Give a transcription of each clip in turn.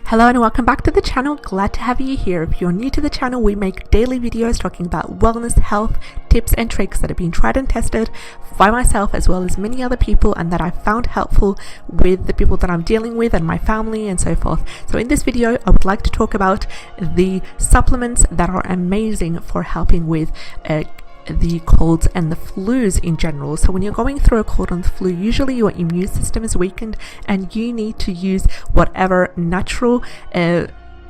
Hello and welcome back to the channel. Glad to have you here. If you're new to the channel, we make daily videos talking about wellness, health, tips and tricks that have been tried and tested by myself as well as many other people, and that I found helpful with the people that I'm dealing with and my family and so forth. So in this video, I would like to talk about the supplements that are amazing for helping with the colds and the flus in general. So when you're going through a cold and flu, usually your immune system is weakened and you need to use whatever natural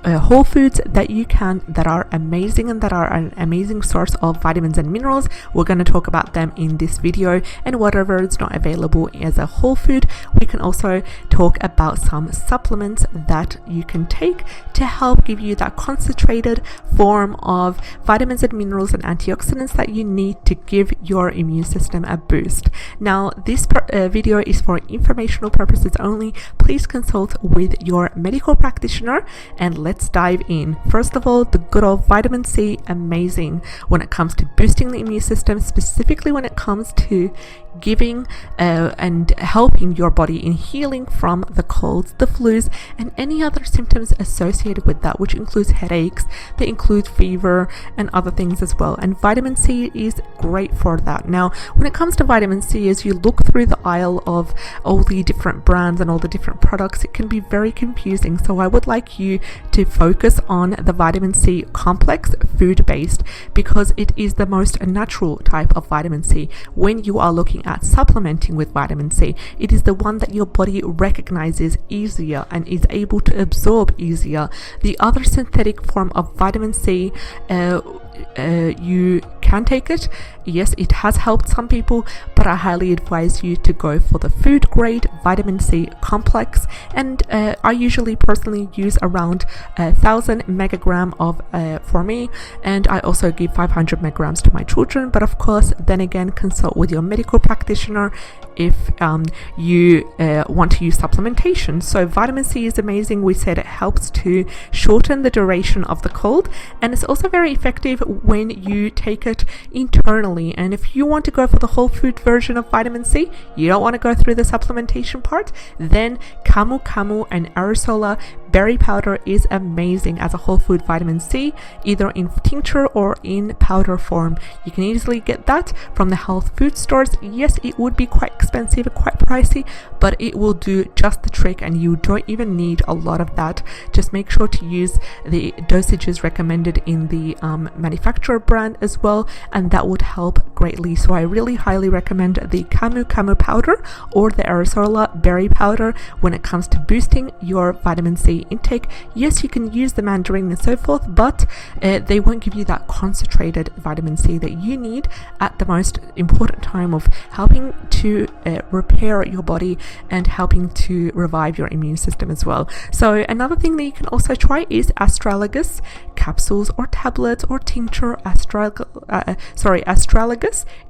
whole foods that you can, that are amazing and that are an amazing source of vitamins and minerals. We're going to talk about them in this video, and whatever is not available as a whole food, we can also talk about some supplements that you can take to help give you that concentrated form of vitamins and minerals and antioxidants that you need to give your immune system a boost. Now this video is for informational purposes only. Please consult with your medical practitioner, and let's dive in. First of all, the good old vitamin C, amazing when it comes to boosting the immune system, specifically when it comes to giving and helping your body in healing from the colds, the flus, and any other symptoms associated with that, which includes headaches, they include fever and other things as well. And vitamin C is great for that. Now, when it comes to vitamin C, as you look through the aisle of all the different brands and all the different products, it can be very confusing. So I would like you to focus on the vitamin C complex, food-based, because it is the most natural type of vitamin C. When you are looking at supplementing with vitamin C, it is the one that your body recognizes easier and is able to absorb easier. The other synthetic form of vitamin C, you can take it. Yes, it has helped some people, but I highly advise you to go for the food grade vitamin C complex. And I usually personally use around 1,000 megagram of for me, and I also give 500 megagrams to my children. But of course, then again, consult with your medical practitioner if you want to use supplementation. So vitamin C is amazing. We said it helps to shorten the duration of the cold, and it's also very effective when you take it internally. And if you want to go for the whole food version of vitamin C, you don't want to go through the supplementation part, then Camu Camu and Aerosola berry powder is amazing as a whole food vitamin C, either in tincture or in powder form. You can easily get that from the health food stores. Yes, it would be quite expensive, quite pricey, but it will do just the trick, and you don't even need a lot of that. Just make sure to use the dosages recommended in the manufacturer brand as well, and that would help greatly. So I really highly recommend the Camu Camu powder or the Aerosola berry powder when it comes to boosting your vitamin C intake. Yes, you can use the mandarin and so forth, but they won't give you that concentrated vitamin C that you need at the most important time of helping to repair your body and helping to revive your immune system as well. So another thing that you can also try is astragalus capsules or tablets or tincture. Astragalus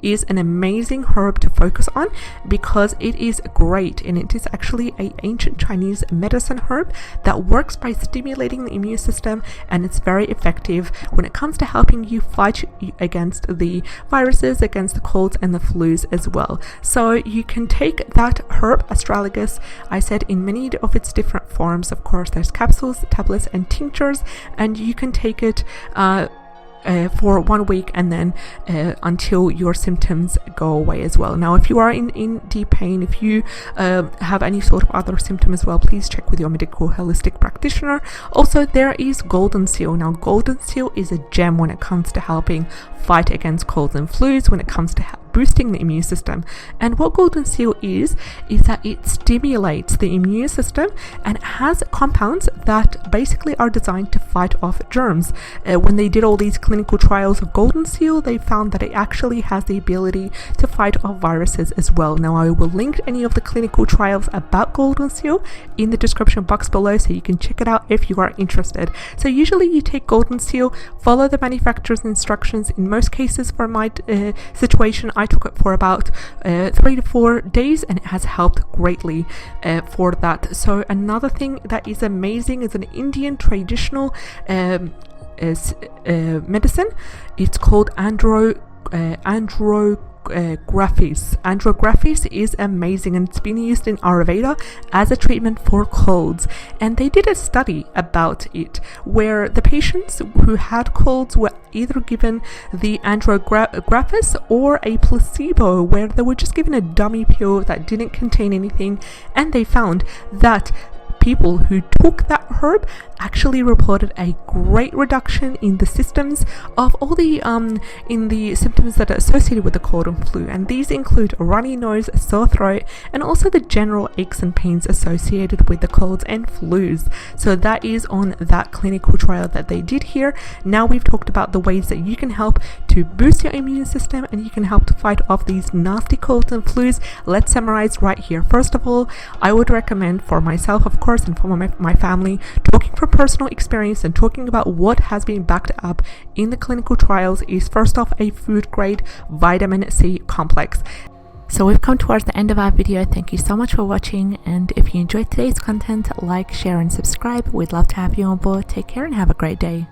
is an amazing herb to focus on because it is great, and it is actually an ancient Chinese medicine herb that works by stimulating the immune system, and it's very effective when it comes to helping you fight against the viruses, against the colds and the flus as well. So you can take that herb astragalus, I said, in many of its different forms. Of course, there's capsules, tablets and tinctures, and you can take it for 1 week and then until your symptoms go away as well. Now, if you are in deep pain, if you have any sort of other symptom as well, please check with your medical holistic practitioner. Also, there is golden seal. Now, golden seal is a gem when it comes to helping fight against colds and flus, when it comes to boosting the immune system. And what golden seal is that it stimulates the immune system, and it has compounds that basically are designed to fight off germs. When they did all these clinical trials of golden seal, they found that it actually has the ability to fight off viruses as well. Now, I will link any of the clinical trials about golden seal in the description box below, so you can check it out if you are interested. So usually you take golden seal, follow the manufacturer's instructions. In most cases, for my situation, I took it for about 3 to 4 days, and it has helped greatly for that. So another thing that is amazing is an Indian traditional medicine. It's called andro Andrographis is amazing, and it's been used in Ayurveda as a treatment for colds. And they did a study about it where the patients who had colds were either given the Andrographis or a placebo, where they were just given a dummy pill that didn't contain anything, and they found that people who took that herb actually reported a great reduction in the symptoms of all the symptoms that are associated with the cold and flu, and these include a runny nose, sore throat, and also the general aches and pains associated with the colds and flus. So that is on that clinical trial that they did here. Now we've talked about the ways that you can help to boost your immune system and you can help to fight off these nasty colds and flus. Let's summarize right here. First of all, I would recommend, for myself of course and for my family, talking from personal experience and talking about what has been backed up in the clinical trials, is first off a food grade vitamin C complex. So we've come towards the end of our video. Thank you so much for watching, and if you enjoyed today's content, like, share and subscribe. We'd love to have you on board. Take care and have a great day.